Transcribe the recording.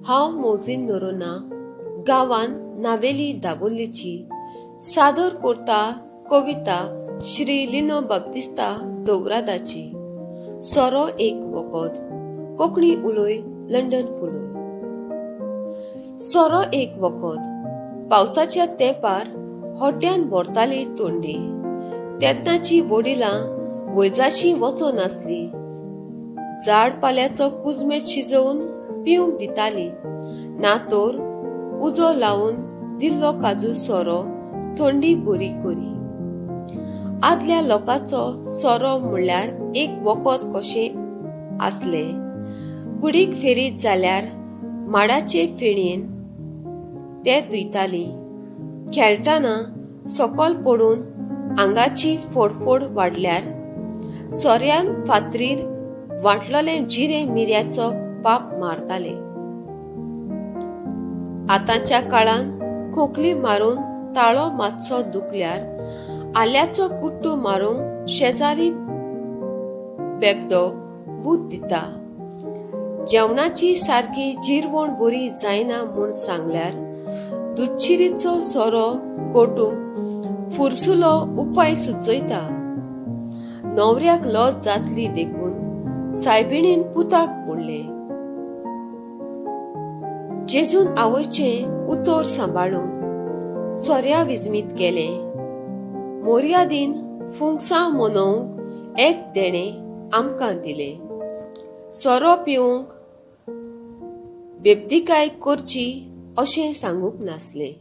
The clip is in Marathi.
हांव मोजीन नोरोना गांवान नावेली दाबोलीची सादर करता कविता श्री लिनो बाप्तिस्ता दोवरादाची सोरो एक वखद कोंकणी उलोय लंडन फुलोय। सोरो एक वखद पावसाच्या तेंपार होट्यान भरताली तोंडी तेन्नाची वडिलां वैजाशी वचोन आसली झाड पाल्याचो कुजमेट शिजोवन पिवंक दिताली ना तर उजो लावून दिल्लो काजू सोरो थंडी बरी करी। आदल्या लोकांचो सोरो म्हणल्यार एक वखद कशें आसले। कुडीक फेरीत जाल्यार माडाचे फेणयेन ते धुयताली। खेळटाना सकल पडून आंगाची फोडफोड वाडल्यार सोऱ्यान फातरीर वाटलेले जिरे मिऱ्याचो पाप मारताले। आतांच्या काळान खोकली मारून ताळो मातसो दुखल्यार आल्याचो कुट्टू मारूंक शेजारी बेबदो बूत दिता। जेवणाची सारकी जिरवण बरी जायना म्हूण सांगल्यार दुधशिरीचो सोरो कोटूंक फुरसुलो उपाय सुचयता। न्हवऱ्याक लज जातली देखून सायबिणीन पुताक म्हणलें जेजून आवयचें उतर सांबाळून सोऱ्या विजमीत केलें। मोर्यादीन फुंगसां मनोवंक एक देणें आमकां दिलें। सोरो पिवंक बेबदिकाय करची अशें सांगूंक नासलें।